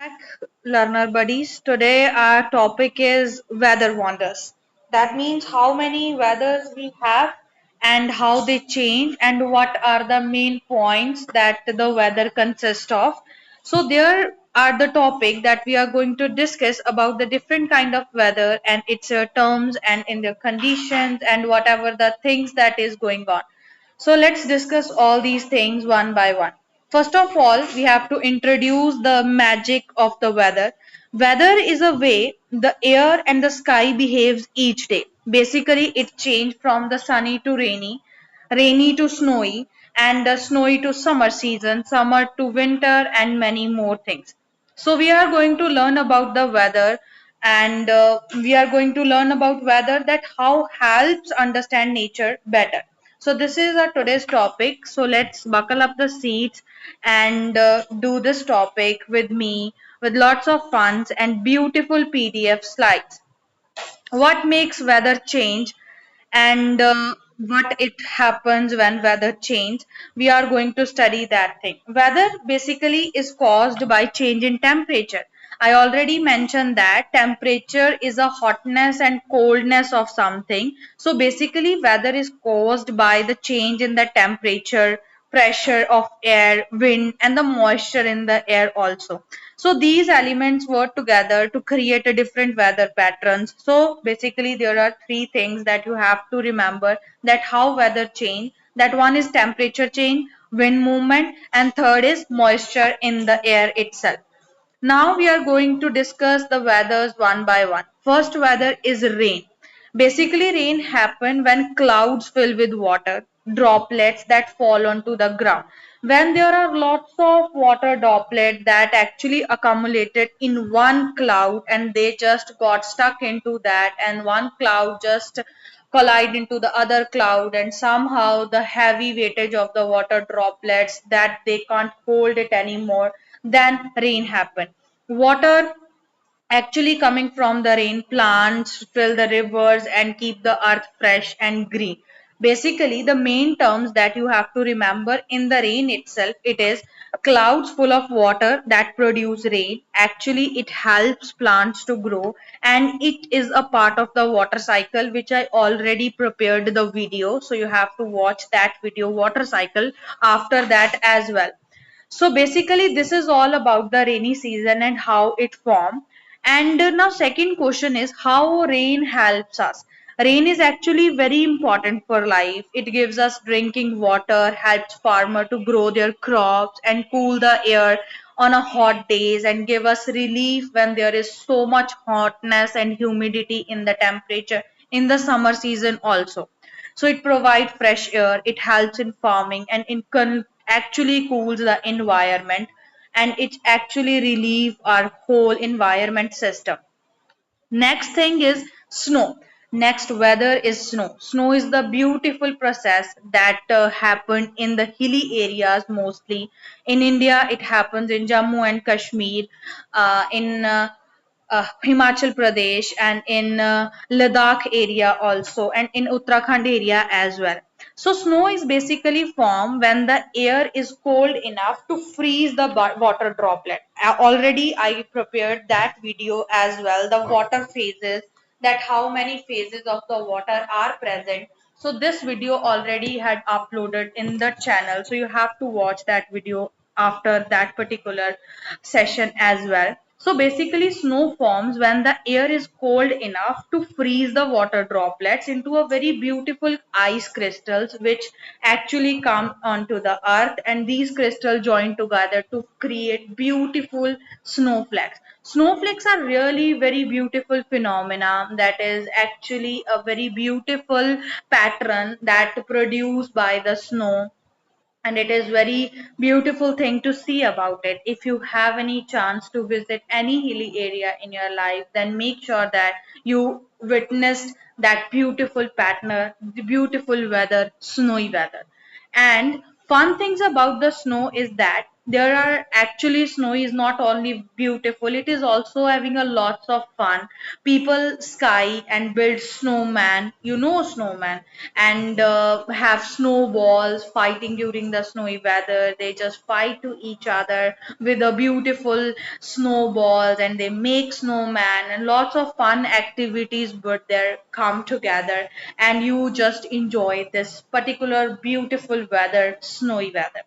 Back, learner buddies. Today our topic is weather wonders. That means how many weathers we have and how they change and what are the main points that the weather consists of. So there are the topic that we are going to discuss about the different kind of weather and its terms and in their conditions and whatever the things that is going on. So let's discuss all these things one by one. First of all, we have to introduce the magic of the weather. Weather is a way the air and the sky behaves each day. Basically, it changed from the sunny to rainy, rainy to snowy, and the snowy to summer season, summer to winter, and many more things. So we are going to learn about the weather and we are going to learn about weather that how helps understand nature better. So this is our today's topic. So let's buckle up the seats and do this topic with me with lots of funs and beautiful PDF slides. What makes weather change and what it happens when weather change? We are going to study that thing. Weather basically is caused by change in temperature. I already mentioned that temperature is a hotness and coldness of something. So basically weather is caused by the change in the temperature, pressure of air, wind, and the moisture in the air also. So these elements work together to create a different weather patterns. So basically there are three things that you have to remember that how weather change. That one is temperature change, wind movement, and third is moisture in the air itself. Now we are going to discuss the weathers one by one. First weather is rain. Basically rain happen when clouds fill with water, droplets that fall onto the ground. When there are lots of water droplets that actually accumulated in one cloud and they just got stuck into that and one cloud just collide into the other cloud and somehow the heavy weightage of the water droplets that they can't hold it anymore, then rain happen. Water actually coming from the rain, plants fill the rivers and keep the earth fresh and green. Basically the main terms that you have to remember in the rain itself, it is clouds full of water that produce rain. Actually it helps plants to grow and it is a part of the water cycle, which I already prepared the video, so you have to watch that video water cycle after that as well. So basically this is all about the rainy season and how it formed. And now second question is how rain helps us. Rain is actually very important for life. It gives us drinking water, helps farmer to grow their crops and cool the air on a hot days and give us relief when there is so much hotness and humidity in the temperature in the summer season also. So it provides fresh air, it helps in farming and actually cools the environment and it actually relieve our whole environment system. Next thing is snow. Next weather is snow. Snow is the beautiful process that happen in the hilly areas mostly. In India, it happens in Jammu and Kashmir, in Himachal Pradesh, and in Ladakh area also, and in Uttarakhand area as well. So snow is basically formed when the air is cold enough to freeze the water droplet. Already I prepared that video as well, the water phases, that how many phases of the water are present. So this video already had uploaded in the channel. So you have to watch that video after that particular session as well. So basically snow forms when the air is cold enough to freeze the water droplets into a very beautiful ice crystals which actually come onto the earth, and these crystals join together to create beautiful snowflakes. Snowflakes are really very beautiful phenomena that is actually a very beautiful pattern that produced by the snow, and it is very beautiful thing to see about it. If you have any chance to visit any hilly area in your life, then make sure that you witnessed that beautiful pattern, the beautiful weather, snowy weather. And fun things about the snow is that There are actually snow is not only beautiful, it is also having a lots of fun. People sky and build snowman, you know, snowman, and have snowballs fighting during the snowy weather. They just fight to each other with a beautiful snowballs, and they make snowman and lots of fun activities but there come together, and you just enjoy this particular beautiful weather, snowy weather.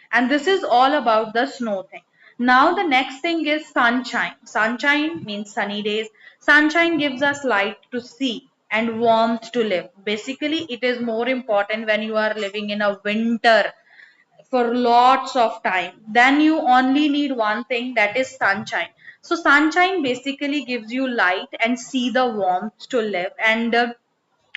And this is all about the snow thing. Now the next thing is sunshine. Sunshine means sunny days. Sunshine gives us light to see and warmth to live. Basically, it is more important when you are living in a winter for lots of time. Then you only need one thing, that is sunshine. So sunshine basically gives you light and see the warmth to live, and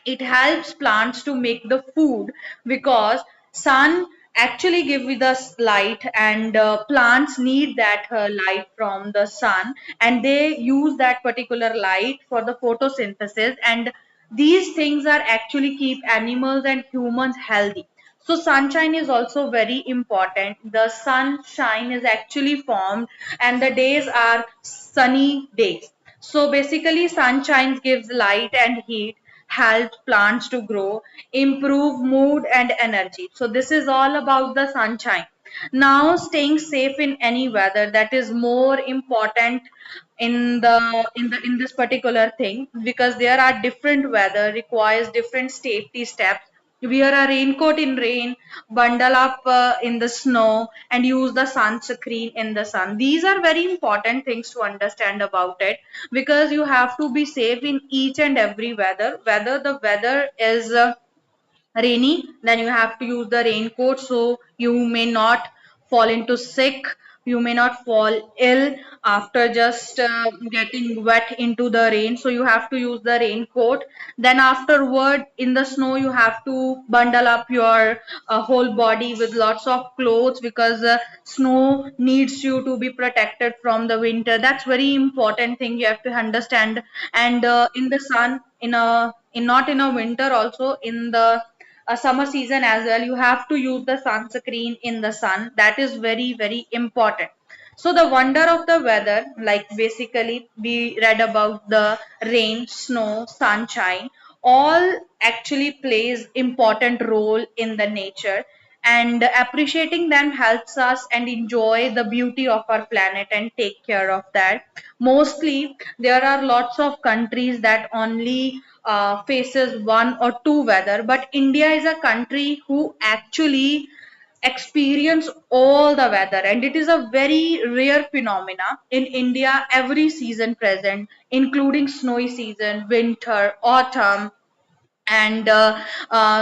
it helps plants to make the food, because sun actually give with us light, and plants need that light from the sun, and they use that particular light for the photosynthesis, and these things are actually keep animals and humans healthy. So sunshine is also very important. The sunshine is actually formed and the days are sunny days. So basically sunshine gives light and heat, help plants to grow, improve mood and energy. So this is all about the sunshine. Now staying safe in any weather, that is more important in this particular thing, because there are different weather requires different safety steps. Wear a raincoat in rain, bundle up in the snow, and use the sunscreen in the sun. These are very important things to understand about it, because you have to be safe in each and every weather. Whether the weather is rainy, then you have to use the raincoat so you may not fall into sick, you may not fall ill after just getting wet into the rain. So you have to use the raincoat. Then afterward in the snow you have to bundle up your whole body with lots of clothes, because snow needs you to be protected from the winter. That's very important thing you have to understand. And in the sun, in not in a winter, also in the a summer season as well, you have to use the sunscreen in the sun. That is very very important. So the wonder of the weather, like basically we read about the rain, snow, sunshine, all actually plays important role in the nature, and appreciating them helps us and enjoy the beauty of our planet and take care of that. Mostly there are lots of countries that only faces one or two weather, but India is a country who actually experience all the weather, and it is a very rare phenomena in India. Every season present, including snowy season, winter, autumn, and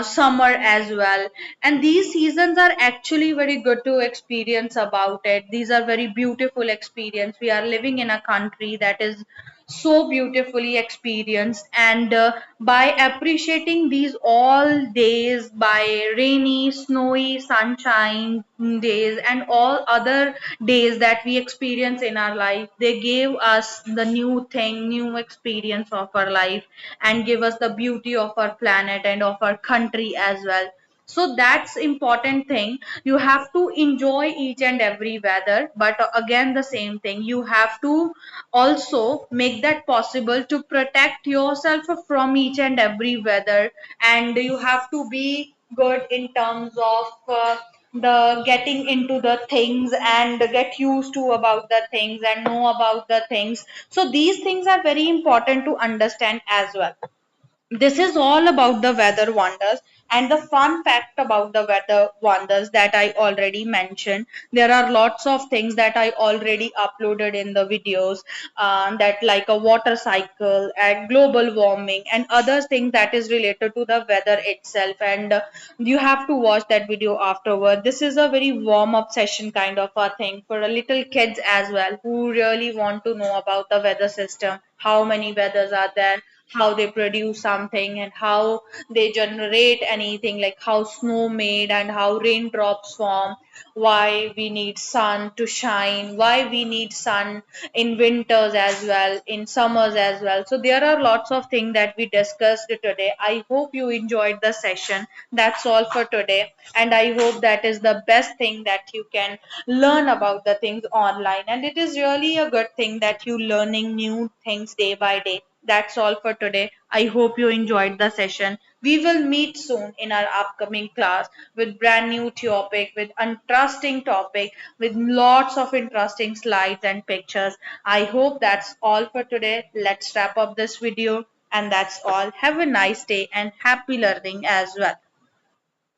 summer as well. And these seasons are actually very good to experience about it. These are very beautiful experience. We are living in a country that is so beautifully experienced, and by appreciating these all days, by rainy, snowy, sunshine days and all other days that we experience in our life, they gave us the new thing, new experience of our life, and give us the beauty of our planet and of our country as well. So that's important thing. You have to enjoy each and every weather, but again the same thing, you have to also make that possible to protect yourself from each and every weather. And you have to be good in terms of the getting into the things and get used to about the things and know about the things. So these things are very important to understand as well. This is all about the weather wonders. And the fun fact about the weather wonders that I already mentioned, there are lots of things that I already uploaded in the videos, that like a water cycle and global warming and other things that is related to the weather itself. And you have to watch that video afterward. This is a very warm up session kind of a thing for a little kids as well, who really want to know about the weather system, how many weathers are there, how they produce something and how they generate anything, like how snow made and how raindrops form, why we need sun to shine, why we need sun in winters as well, in summers as well. So there are lots of things that we discussed today. I hope you enjoyed the session. That's all for today, and I hope that is the best thing that you can learn about the things online, and it is really a good thing that you learning new things day by day. That's all for today. I hope you enjoyed the session. We will meet soon in our upcoming class with brand new topic, with interesting topic, with lots of interesting slides and pictures. I hope that's all for today. Let's wrap up this video, and that's all. Have a nice day and happy learning as well.